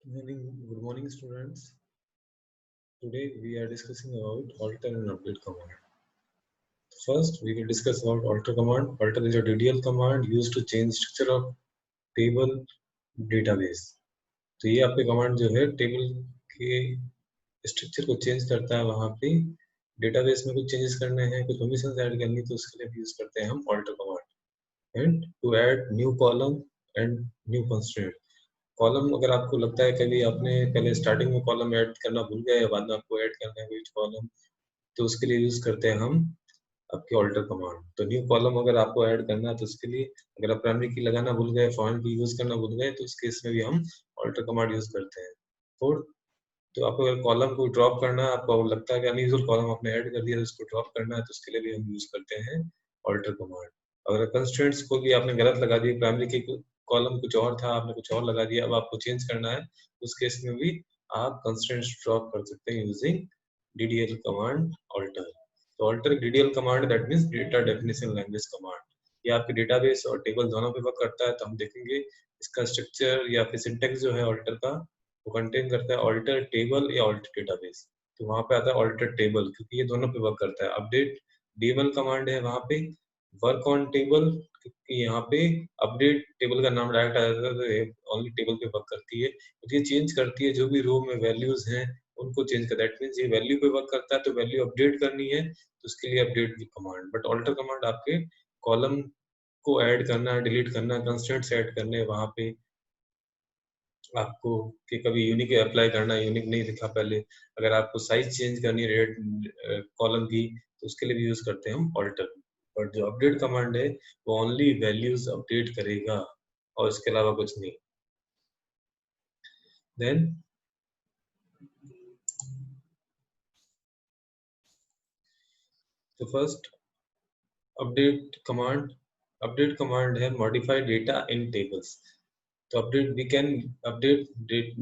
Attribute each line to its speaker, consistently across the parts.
Speaker 1: Good morning, students. Today we are discussing about alter and update command. First, we will discuss about alter command. Alter is a DDL command used to change structure of table database. तो ये आपके command जो है table के structure को change करता है। वहाँ पे डेटाबेस में कुछ चेंजेस करने हैं, कुछ परमिशन ऐड करनी, तो उसके लिए यूज करते हैं हम alter command and to add new column and new constraint. Column अगर आपको लगता है कभी आपने पहले स्टार्टिंग में कॉलम ऐड करना भूल गए या बाद में आपको ऐड करना है कुछ कॉलम, तो उसके लिए यूज करते हैं हम आपके ऑल्टर कमांड। तो न्यू कॉलम अगर आपको ऐड करना है तो उसके लिए अगर आप प्राइमरी की लगाना भूल गए, फॉरेन की यूज करना भूल गए, तो उस केस में भी हम ऑल्टर कमांड यूज करते हैं। फोर्थ, तो आपको अगर कॉलम को ड्रॉप करना है, आपको लगता है कि अनयूजुअल कॉलम आपने ऐड कर दिया, तो उसको ड्रॉप करना है, तो उसके लिए भी हम यूज करते हैं ऑल्टर कमांड। अगर कंस्ट्रेंट्स को भी आपने गलत लगा दिया, प्राइमरी की कॉलम कुछ और था, आपने कुछ और लगा दिया, अब आपको चेंज करना है, उस केस में भी आप कंस्ट्रेंट्स ड्रॉप कर सकते हैं यूजिंग DDL कमांड ऑल्टर। तो alter DDL command that means data definition language command. ये आपके डेटाबेस और टेबल दोनों पे वर्क करता है। तो हम देखेंगे इसका स्ट्रक्चर या फिर सिंटेक्स जो है ऑल्टर का, वो कंटेन करता है ऑल्टर टेबल या ऑल्टर डेटाबेस। तो वहाँ पे आता है ऑल्टर टेबल, क्योंकि ये दोनों पे वर्क करता है। अपडेट डेबल कमांड है वहाँ पे, वर्क ऑन टेबल, क्योंकि यहाँ पे अपडेट टेबल का नाम डायरेक्ट आ जाता है, तो ओनली टेबल पे वर्क करती है। तो ये चेंज करती है जो भी रो में वैल्यूज हैं उनको चेंज कर, दैट मीन्स ये वैल्यू पे वर्क करता है, तो वैल्यू अपडेट करनी है तो उसके लिए update command. But alter command आपके कॉलम को ऐड करना है, डिलीट करना है, कंस्ट्रेंट्स ऐड करने हैं वहाँ पे आपको, कि कभी यूनिक अप्लाई करना है, यूनिक नहीं लिखा पहले, अगर आपको साइज चेंज करनी है रेड कॉलम की, तो उसके लिए भी यूज करते हैं हम ऑल्टर। बट जो अपडेट कमांड है वो ओनली वैल्यूज अपडेट करेगा और इसके अलावा कुछ नहीं। देन तो फर्स्ट अपडेट कमांड है मॉडिफाई डेटा इन टेबल्स। तो update we can update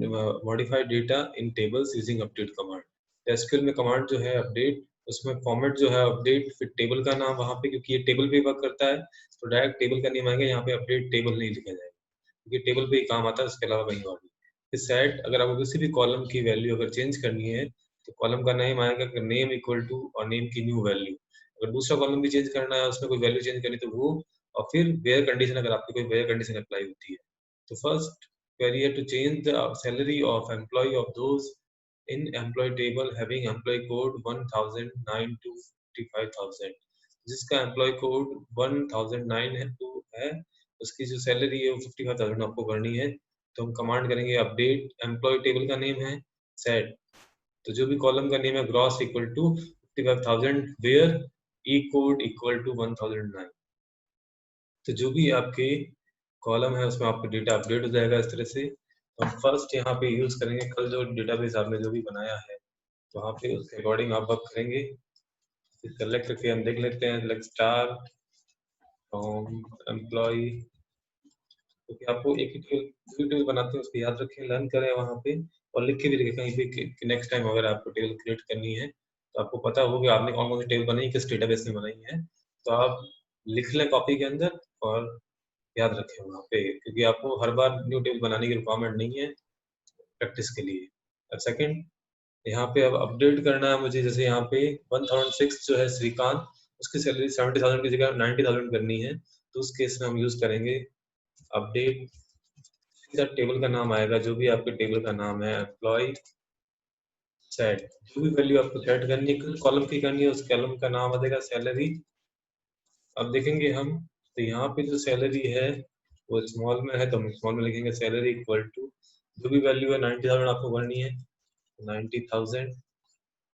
Speaker 1: modify data in tables using update command. SQL में कमांड जो है अपडेट, उसमें फॉर्मेट जो है अपडेट, फिर टेबल का नाम वहाँ पे, क्योंकि ये टेबल पे वर्क करता है, तो डायरेक्ट टेबल का नेम आएगा, यहाँ पे अपडेट टेबल नहीं लिखा जाएगा, क्योंकि टेबल पे ही काम आता है, उसके अलावा कहीं और नहीं। फिर सेट, अगर आपको किसी भी कॉलम की वैल्यू अगर चेंज करनी है, तो कॉलम का नेम आएगा, नेम इक्वल टू और नेम की न्यू वैल्यू। अगर दूसरा कॉलम भी चेंज करना है, उसमें कोई वैल्यू चेंज करनी, तो वो, और फिर वेयर कंडीशन, अगर आपकी कोई वेयर कंडीशन अप्लाई होती है। तो first query to change the salary of employee of those in employee table having employee code 1009 to 55,000। जिसका employee code 1009 है, तो है उसकी जो सैलरी है वो 55,000 आपको करनी है। तो हम कमांड करेंगे अपडेट एम्प्लॉय टेबल का नेम है सेट, तो जो भी कॉलम का नेम है gross equal to 55,000 where E code equal to 1009। तो जो भी आपके कॉलम है उसमें आपका डेटा अपडेट हो जाएगा इस तरह से। तो हम फर्स्ट यहाँ पे यूज करेंगे, कल जो डेटाबेस आपने जो भी बनाया है, तो वहाँ पे उसके अकॉर्डिंग आप वर्क करेंगे। सेलेक्ट करके हम देख लेते हैं, सेलेक्ट स्टार फ्रॉम एम्प्लॉय, क्योंकि आपको एक ही टेबल बनाते हैं उसको याद रखें, लर्न करें वहाँ पे, और लिख के भी रखें कहीं पे कि नेक्स्ट टाइम अगर आपको टेबल क्रिएट करनी है तो आपको पता हो कि आपने कौन कौन सी टेबल बनाई, किस डेटाबेस में बनाई है, तो आप लिख लें कॉपी के अंदर और याद रखें वहाँ पे, क्योंकि आपको हर बार न्यू टेबल बनाने की रिक्वायरमेंट नहीं है प्रैक्टिस के लिए। और सेकंड, यहाँ पे अब अपडेट करना है मुझे, जैसे यहाँ पे 1006 जो है श्रीकांत, उसकी सैलरी 70,000 की जगह 90,000 करनी है, तो उस केस में हम यूज करेंगे अपडेट, सीधा टेबल का नाम आएगा, जो भी आपके टेबल का नाम है एम्प्लॉय सेट, जो भी वैल्यू आपको सेट करनी है, कॉलम की करनी है, उस कॉलम का नाम आ जाएगा सैलरी। अब देखेंगे हम, तो यहाँ पे जो सैलरी है वो स्मॉल में है, तो हम स्मॉल में लिखेंगे सैलरी इक्वल टू, जो भी वैल्यू है 90,000 आपको भरनी है, 90,000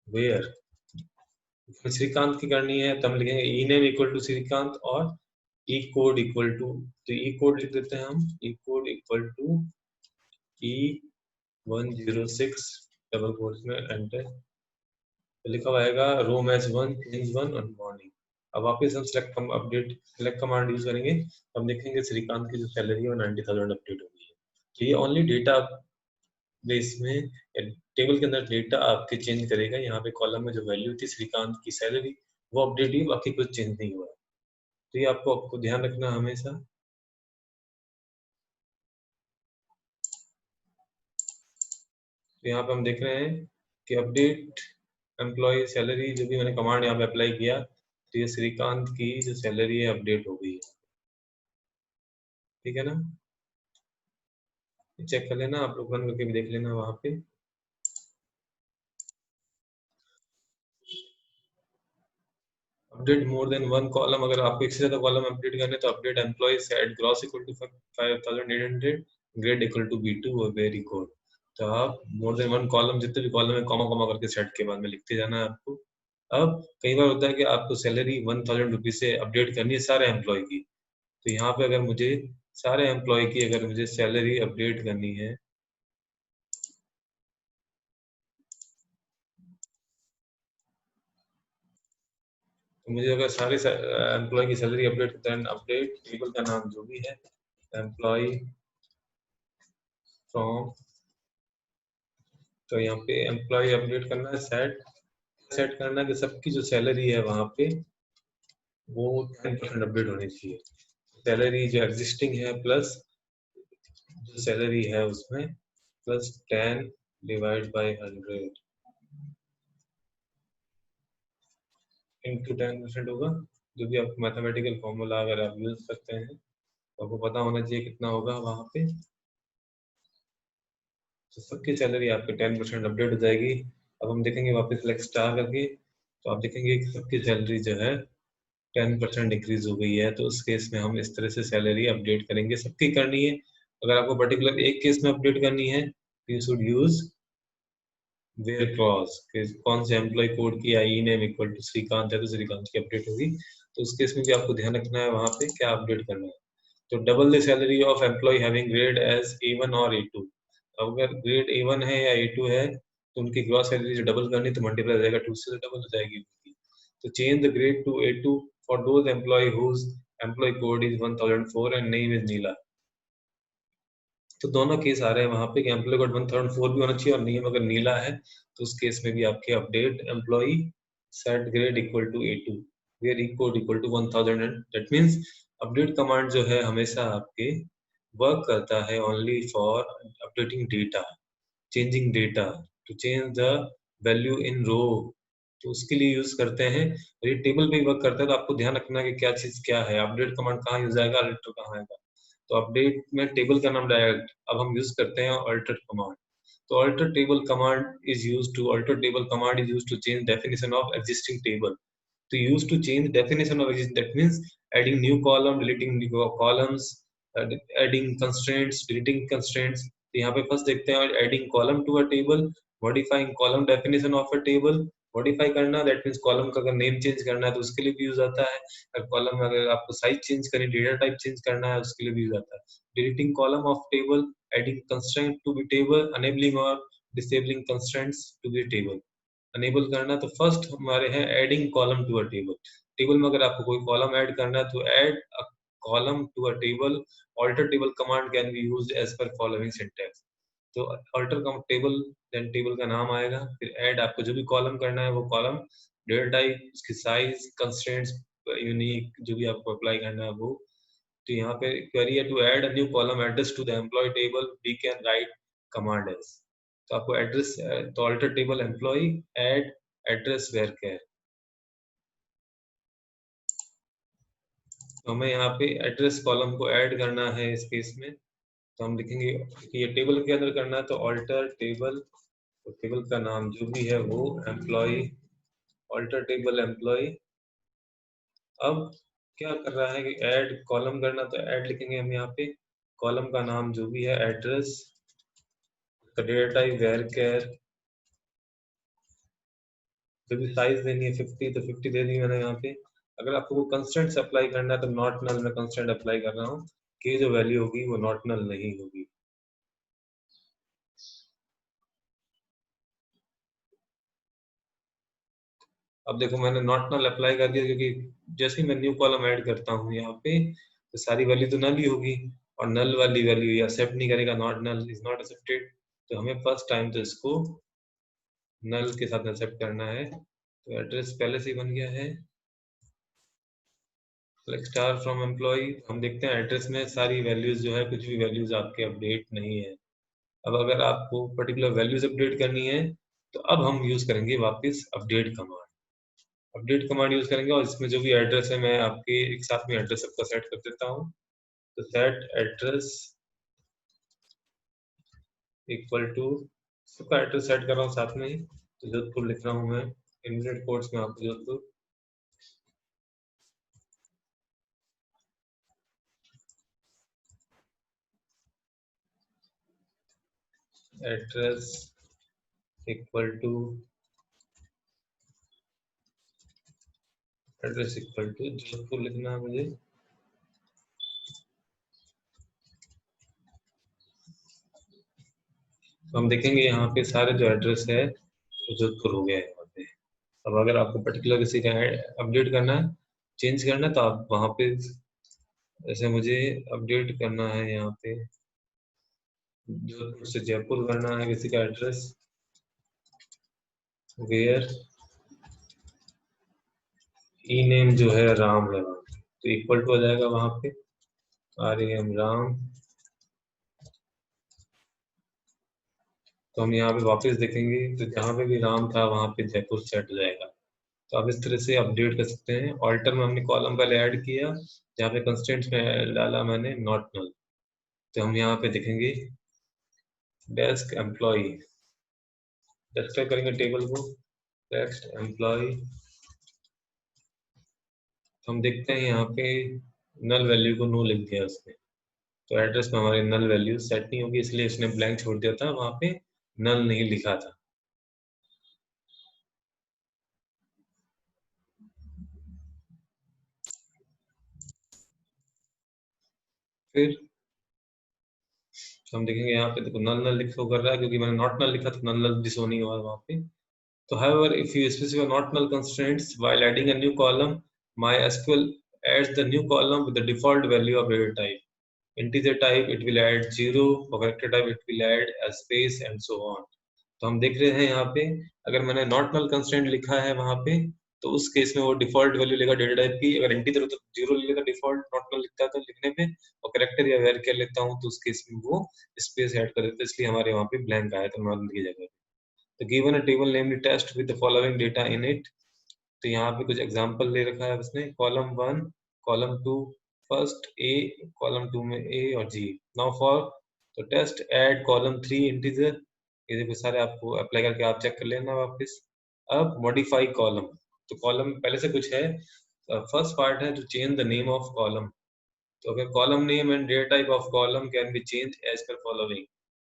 Speaker 1: वेयर श्रीकांत की करनी है, तो हम लिखेंगे ई नेम इक्वल टू श्रीकांत और ई कोड इक्वल टू, तो ई कोड लिख देते हैं हम, E code equal to E 106 double quotes में एंटर, तो लिखा हुआ आएगा रो मैच 1 चेंज 1 और मॉर्निंग। अब वापस हम अपडेट सेलेक्ट कमांड यूज करेंगे, हम देखेंगे श्रीकांत की जो सैलरी है वो 90,000 अपडेट हो गई है। तो ये ओनली डेटा बेस में टेबल के अंदर डेटा आपके चेंज करेगा, यहाँ पे कॉलम में जो वैल्यू थी श्रीकांत की सैलरी वो अपडेट हुई, बाकी कुछ चेंज नहीं हुआ। तो ये आपको ध्यान रखना हमेशा। तो यहाँ पे हम देख रहे हैं कि अपडेट एम्प्लॉय सैलरी, जो भी मैंने कमांड यहाँ पे अप्लाई किया तो ये श्रीकांत की जो सैलरी है अपडेट हो गई है। ठीक है ना, चेक कर लेना आप लोग, रन करके भी देख लेना वहाँ पे। Update more than one column, अगर आपको एक से ज्यादा कॉलम अपडेट करने तो update employee set gross equal to 5800, grade equal to B2 और वेरी गुड। तो आप मोर देन वन कॉलम, जितने भी कॉलम है कॉमा कॉमा करके सेट के बाद में लिखते जाना है आपको। अब कई बार होता है कि आपको सैलरी 1000 रुपीज से अपडेट करनी है सारे एम्प्लॉय की, तो यहाँ पे अगर मुझे सारे एम्प्लॉय की अगर मुझे सैलरी अपडेट करनी है, तो मुझे अगर सारे एम्प्लॉय की सैलरी अपडेट करता है, अपडेट टेबल का नाम जो भी है एम्प्लॉय फ्रॉम, तो यहाँ पे एम्प्लॉय अपडेट करना है, सेट सेट करना है कि सबकी जो सैलरी है वहाँ पे वो 10% अपडेट होनी चाहिए। सैलरी जो एग्जिस्टिंग है प्लस जो सैलरी है उसमें प्लस 10 डिवाइड बाई 100 इंटू 10% होगा। जो भी आपको मैथमेटिकल फॉर्मूला अगर आप यूज करते हैं तो आपको पता होना चाहिए कितना होगा वहाँ पे। तो सबकी सैलरी आपके 10% अपडेट हो जाएगी। अब हम देखेंगे वापस सिलेक्ट स्टार करके, तो आप देखेंगे कि सबकी सैलरी जो है 10% इंक्रीज हो गई है। तो उस केस में हम इस तरह से सैलरी अपडेट करेंगे, सबकी करनी है। अगर आपको पर्टिकुलर एक केस में अपडेट करनी है तो you should use where clause, कौन से एम्प्लॉय कोड की I name equal to Shrikant है तो श्रीकांत की अपडेट होगी। तो उस केस में भी आपको ध्यान रखना है वहां पे क्या अपडेट करना है। तो double the salary of employee having grade as A1 और A2, अगर ग्रेड A1 है या A2 है तो उनकी ग्रॉस सैलरी जो डबल करनी तो मल्टीप्लाई हो जाएगा 2 से डबल हो जाएगी उनकी। तो change the grade to A2 for those employee whose employee code is 1004 and name is Neela. तो दोनों केस आ रहे हैं वहां पे कि एम्प्लॉय कोड 1004 भी होना चाहिए और नेम अगर नीला है तो उस केस में भी आपके update employee set grade equal to A2 where code equal to 1000 and that means update command जो है हमेशा आपके वर्क करता है only for updating data, changing data, to change the value in row, तो उसके लिए यूज करते हैं। और ये टेबल पे वर्क करता है तो आपको ध्यान रखना है कि क्या चीज क्या है, अपडेट कमांड कहाँ यूज आएगा, अल्टर कहाँ आएगा। तो अपडेट में टेबल का नाम डायरेक्ट अब हम यूज करते हैं अल्टर कमांड। तो alter table command is use to alter table command is use to change definition of existing table. To use to change definition of existing, that means adding new column, deleting new columns, adding constraints, deleting constraints। तो यहाँ पे first देखते हैं adding column to a table, modifying column definition of a table। Modify करना that means column का अगर name change करना है तो उसके लिए भी यूज आता है। अगर कॉलम में अगर आपको साइज चेंज करनी, डेटा टाइप चेंज करना है उसके लिए भी यूज आता है। Deleting column of table, adding constraint to be table, enabling और disabling constraints to be table. Enable करना तो फर्स्ट हमारे हैं adding column to a table. Table में अगर आपको कोई कॉलम ऐड करना है तो add a column to a table, alter table command can be used as per following syntax. तो ऑल्टर टेबल, देन टेबल का नाम आएगा, फिर ऐड आपको जो भी कॉलम करना है वो कॉलम, डेटा टाइप, उसकी साइज, कंस्ट्रेंट्स, यूनिक जो भी आपको अप्लाई करना है वो। तो यहाँ पे क्वेरी है to add a new column address to the employee table we can write command as. तो आपको एड्रेस, तो alter table employee add address varchar, तो हमें यहाँ पे एड्रेस कॉलम को ऐड करना है इस केस में। तो हम लिखेंगे कि ये टेबल के अंदर करना है तो अल्टर टेबल, तो टेबल का नाम जो भी है वो एम्प्लॉय, अल्टर टेबल एम्प्लॉय। अब क्या कर रहा है कि ऐड कॉलम करना, तो ऐड लिखेंगे हम यहाँ पे कॉलम का नाम जो भी है एड्रेस, डेटा टाइप वेयर कैर, जो भी साइज देनी है 50 तो 50 दे दी मैंने यहाँ पे। अगर आपको कोई कंस्टेंट्स अप्लाई करना है तो नॉट नल में कंस्टेंट अप्लाई कर रहा हूँ कि जो वैल्यू होगी वो नॉट नल नहीं होगी। अब देखो मैंने नॉट नल अप्लाई कर दिया क्योंकि जैसे ही मैं न्यू कॉलम ऐड करता हूँ यहाँ पे तो सारी वैल्यू तो नल ही होगी, और नल वाली वैल्यू ये एक्सेप्ट नहीं करेगा, not null is not accepted. तो हमें फर्स्ट टाइम तो इसको नल के साथ एक्सेप्ट करना है। तो एड्रेस पहले से ही बन गया है, सेलेक्ट स्टार फ्रॉम एम्प्लॉय। हम देखते हैं एड्रेस में सारी वैल्यूज जो है कुछ भी वैल्यूज आपके अपडेट नहीं है। अब अगर आपको पर्टिकुलर वैल्यूज अपडेट करनी है तो अब हम यूज करेंगे वापस update command. Update command use करेंगे और इसमें जो भी एड्रेस है मैं आपके एक साथ में एड्रेस सबका सेट कर देता हूँ। तो सेट एड्रेस इक्वल टू, सबका एड्रेस सेट कर रहा हूँ साथ में ही। तो जोधपुर लिख रहा हूँ मैं इनवर्टेड कोट्स में आपको Jodhpur. Address equal to Jodhpur लिखना है मुझे। तो हम देखेंगे यहाँ पे सारे जो एड्रेस है वो जोधपुर हो गया है यहाँ पे। अब अगर आपको पर्टिकुलर किसी का अपडेट करना है, चेंज करना है, तो आप वहाँ पे जैसे मुझे अपडेट करना है यहाँ पे जोधपुर से जयपुर करना है किसी का एड्रेस, वेयर ई नेम जो है राम है, तो इक्वल टू आ जाएगा वहाँ पे RAM राम। तो हम यहाँ पे वापस देखेंगे तो जहाँ पे भी राम था वहाँ पे जयपुर सेट हो जाएगा। तो आप इस तरह से अपडेट कर सकते हैं। ऑल्टर में हमने कॉलम पहले ऐड किया, जहाँ पे कंस्ट्रेंट्स में डाला मैंने नॉट नल। तो हम यहाँ पे देखेंगे डेस्क एम्प्लॉय, डिस्प्ले करेंगे टेबल को टेक्स्ट एम्प्लॉय। हम देखते हैं यहाँ पे नल वैल्यू को नो लिख दिया उसने, तो एड्रेस में हमारी नल वैल्यू सेट नहीं होगी, इसलिए इसने ब्लैंक छोड़ दिया था, वहाँ पे नल नहीं लिखा था। फिर हम देखेंगे यहाँ पे देखो नल नल लिख शो कर रहा है, क्योंकि मैंने नॉट नल लिखा तो नल नल दिस नहीं हुआ वहाँ पे। तो however, if you specify not null constraints while adding a new column, MySQL adds the new column with the default value of data type. Integer type it will add 0, for character type it will add a space and so on. तो हम देख रहे हैं यहाँ पे अगर मैंने not null constraint लिखा है वहाँ पे, तो उस केस में वो डिफॉल्ट वैल्यू लेगा डेटा टाइप की। अगर इंटीजर तो 0 ले लेगा डिफॉल्ट नॉट नल लिखता है तो लिखने में, और कैरेक्टर या वेरिएबल लेता हूँ तो उस केस में वो स्पेस ऐड कर देता है, इसलिए हमारे वहाँ पे ब्लैंक आया था नॉट की जगह। तो given a table name test with the following data in it. तो यहाँ पे कुछ एग्जांपल ले रखा है उसने, column 1, column 2, first A, column 2 में ए और जी। नाउ फॉर तो टेस्ट ऐड कॉलम 3 इंटीजर, ये देखो सारे आपको अप्लाई करके आप चेक कर लेना वापस। अब मॉडिफाई कॉलम, तो कॉलम पहले से कुछ है, फर्स्ट पार्ट है to change the name of column. तो अगर column name and data type of column can be change as per following.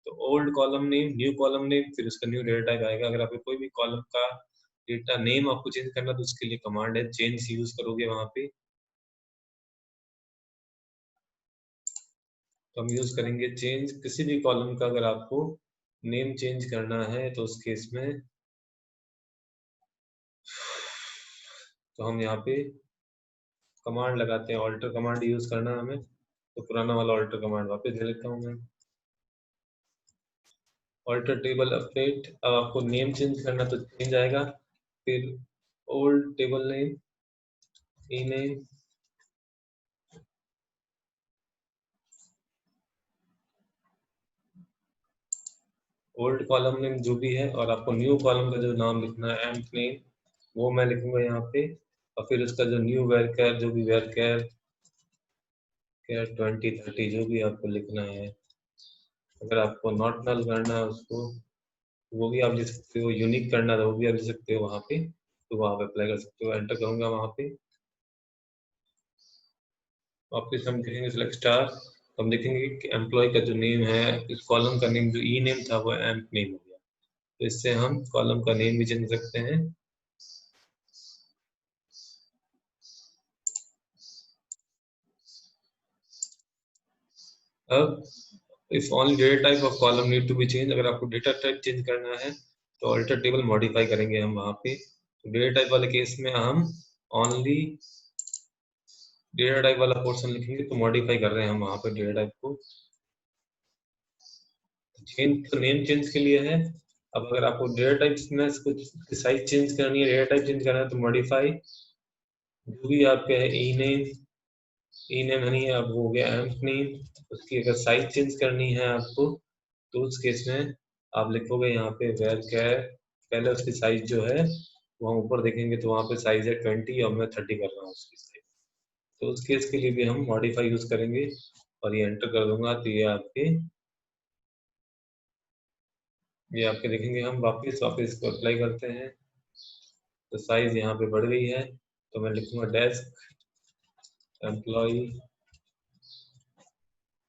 Speaker 1: तो old column name, new column name, फिर उसका न्यू डेटा टाइप आएगा। अगर आपको कोई भी कॉलम का डेटा नेम आपको चेंज करना तो उसके लिए कमांड है चेंज यूज करोगे वहां पे। तो हम यूज करेंगे चेंज, किसी भी कॉलम का अगर आपको नेम चेंज करना है तो उस केस में तो हम यहाँ पे कमांड लगाते हैं, ऑल्टर कमांड यूज करना है हमें। तो पुराना वाला ऑल्टर कमांड वापस दे देता हूँ मैं, ऑल्टर टेबल अपडेट। अब आपको नेम चेंज करना तो चेंज आएगा, फिर ओल्ड टेबल नेम ई नेम, ओल्ड कॉलम नेम जो भी है, और आपको न्यू कॉलम का जो नाम लिखना है एम्प नेम वो मैं लिखूंगा यहाँ पे। और फिर उसका जो न्यू वेरकैर, जो भी वेरकैर कैर 2030 जो भी आपको लिखना है। अगर आपको नॉट नल करना है उसको, वो भी आप लिख सकते हो, यूनिक करना है वो भी आप लिख सकते हो वहाँ पे, तो वहाँ पे अप्लाई कर सकते हो। एंटर करूंगा वहाँ पे, वापस हम देखेंगे सिलेक्ट स्टार, तो हम देखेंगे कि एम्प्लॉय का जो नेम है, इस कॉलम का नेम जो ई नेम था वो एम्प नेम हो गया। तो इससे हम कॉलम का नेम भी चेंज कर सकते हैं। अब if only data type of column need to be change, अगर आपको डेटा टाइप चेंज करना है तो अल्टर टेबल मॉडिफाई करेंगे हम वहाँ पे। तो डेटा टाइप वाले केस में हम ओनली डेटा टाइप वाला पोर्शन लिखेंगे, तो मॉडिफाई कर रहे हैं हम वहाँ पे डेटा टाइप को। चेंज तो नेम चेंज के लिए है। अब अगर आपको डेटा टाइप में कुछ साइज चेंज करनी है, डेटा टाइप चेंज करना है, तो मॉडिफाई जो भी आपके है ई नेम, ई नेम नहीं है अब वो हो गया एम्प नेम, उसकी अगर साइज चेंज करनी है आपको तो उस केस में आप लिखोगे यहाँ पे वेयर कैर, पहले उसकी साइज जो है वहाँ ऊपर देखेंगे तो वहाँ पे साइज है 20 और मैं 30 कर रहा हूँ उसकी साइज। तो उस केस के लिए भी हम मॉडिफाई यूज करेंगे और ये एंटर कर दूंगा तो ये आपके देखेंगे। हम वापस इसको अप्लाई करते हैं तो साइज यहाँ पे बढ़ गई है, तो मैं लिखूंगा डेस्क एम्प्लॉय।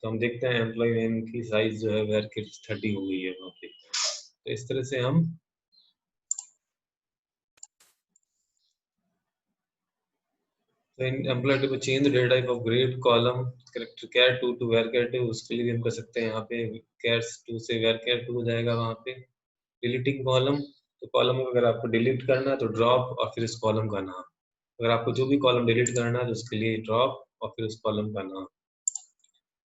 Speaker 1: तो हम देखते हैं एम्प्लॉय नेम की साइज जो है वेयर किड्स 30 हो गई है वहाँ पे। तो इस तरह से हम तो in employee to change the data type of grade column character char two varchar two, उसके लिए भी हम कर सकते हैं। यहाँ पे कैर्स टू से वेयर कैर टू हो जाएगा वहाँ पे। डिलीटिंग कॉलम, तो कॉलम अगर आपको डिलीट करना है तो ड्रॉप और फिर इस कॉलम का नाम। अगर आपको जो भी कॉलम डिलीट करना है तो उसके लिए ड्रॉप और फिर उस कॉलम का नाम।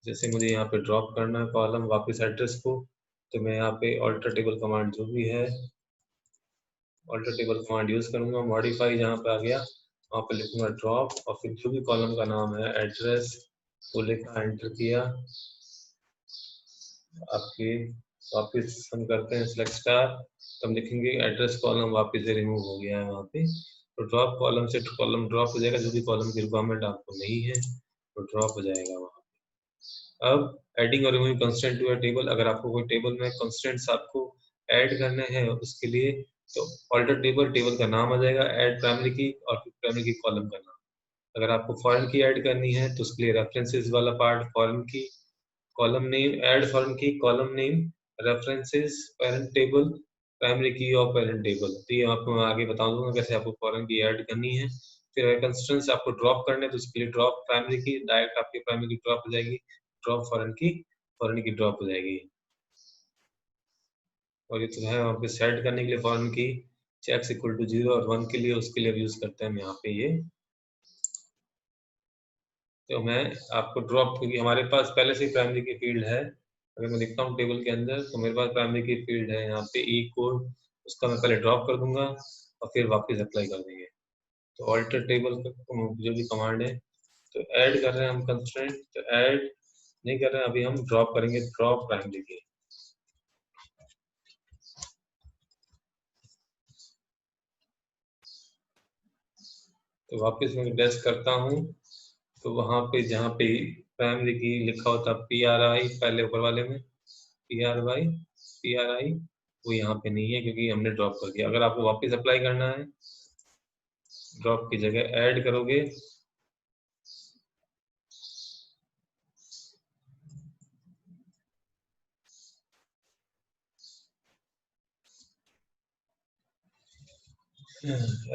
Speaker 1: जैसे मुझे यहाँ पे ड्रॉप करना है कॉलम वापस एड्रेस को, तो मैं यहाँ पे ऑल्टर टेबल कमांड जो भी है ऑल्टर टेबल कमांड यूज करूंगा। मॉडिफाई जहाँ पे आ गया वहाँ पे लिखूंगा ड्रॉप और फिर जो भी कॉलम का नाम है एड्रेस वो लिखा एंटर किया। आपके वापस हम करते हैं सिलेक्ट स्टार, तो हम लिखेंगे एड्रेस कॉलम वापस से रिमूव हो गया है वहाँ पे। तो ड्रॉप कॉलम से कॉलम ड्रॉप हो जाएगा, जो भी कॉलम की रिक्वायरमेंट आपको नहीं है तो ड्रॉप हो जाएगा वहाँ। अब एडिंग और removing constraint to a table, अगर आपको कोई टेबल में कंस्ट्रेंट्स आपको ऐड करने हैं उसके लिए तो ऑल्टर टेबल, टेबल का नाम आ जाएगा, ऐड प्राइमरी की और फिर प्राइमरी की कॉलम का नाम। अगर आपको फॉरेन की ऐड करनी है तो उसके लिए रेफरेंसेस वाला पार्ट फॉरेन की, कॉलम नेम ऐड फॉरेन की, column name, references, parent table, primary की और पेरेंट टेबल। तो ये आपको मैं आगे बता दूंगा कैसे आपको फॉरेन की ऐड करनी है। फिर कंस्ट्रेंट्स आपको ड्रॉप करने तो उसके लिए ड्रॉप प्राइमरी की, डायरेक्ट आपकी प्राइमरी की ड्रॉप हो जाएगी, ड्रॉप फॉरेन की ड्रॉप हो जाएगी। और ये तो है वहाँ पे सेट करने के लिए फॉरेन की चेक्स इक्वल टू 0 और 1 के लिए, उसके लिए यूज करते हैं हम यहाँ पे ये। तो मैं आपको ड्रॉप, क्योंकि हमारे पास पहले से ही प्राइमरी की फील्ड है, अगर मैं देखता हूँ टेबल के अंदर तो मेरे पास प्राइमरी की फील्ड है यहाँ पे ई कोड, उसका मैं पहले ड्रॉप कर दूंगा और फिर वापस अप्लाई कर देंगे। तो ऑल्टर टेबल जो भी कमांड है, तो ऐड कर रहे हैं हम कंस्ट्रेंट, तो ऐड नहीं कर रहे हैं अभी, हम ड्रॉप करेंगे, ड्रॉप प्राइमरी की। तो वापस मैं डेस्क करता हूँ तो वहाँ पे जहाँ पे प्राइमरी की लिखा होता PRI पहले ऊपर वाले में PRI वो यहाँ पे नहीं है क्योंकि हमने ड्रॉप कर दिया। अगर आपको वापस अप्लाई करना है ड्रॉप की जगह ऐड करोगे,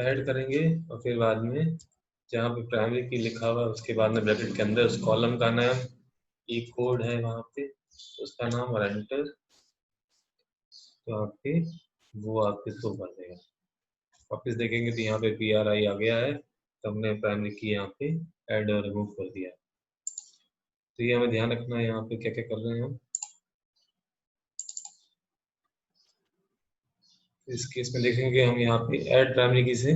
Speaker 1: ऐड करेंगे और फिर बाद में जहाँ पे प्राइमरी की लिखा हुआ है उसके बाद में ब्रैकेट के अंदर उस कॉलम का नाम, ई कोड है वहाँ पे उसका नाम और एंटर, तो आपके वो आपके शो कर देगा। वापस देखेंगे तो यहाँ पे PRI आ गया है, तो हमने प्राइमरी की यहाँ पे ऐड और रिमूव कर दिया। तो ये हमें ध्यान रखना है यहाँ पे क्या क्या कर रहे हैं हम। इस केस में देखेंगे हम यहाँ पे ऐड प्राइमरी की से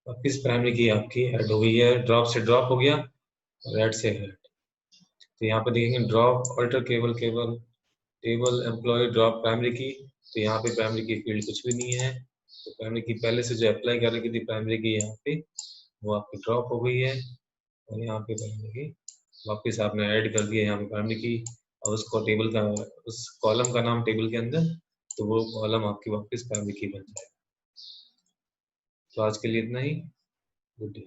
Speaker 1: वापस प्राइमरी की आपकी ऐड हो गई है, ड्रॉप से ड्रॉप हो गया और ऐड से ऐड। तो यहाँ पे देखेंगे drop alter table employee drop primary key, तो यहाँ पे प्राइमरी की फील्ड कुछ भी नहीं है। तो प्राइमरी की पहले से जो अप्लाई कर रखी थी प्राइमरी की यहाँ पे वो आपकी ड्रॉप हो गई है और यहाँ पे प्राइमरी की वापस आपने ऐड कर दिया यहाँ पे प्राइमरी की और उसको टेबल का उस कॉलम का नाम टेबल के अंदर, तो वो कॉलम आपकी वापस प्राइमरी की बन जाए। तो आज के लिए इतना ही। Good day.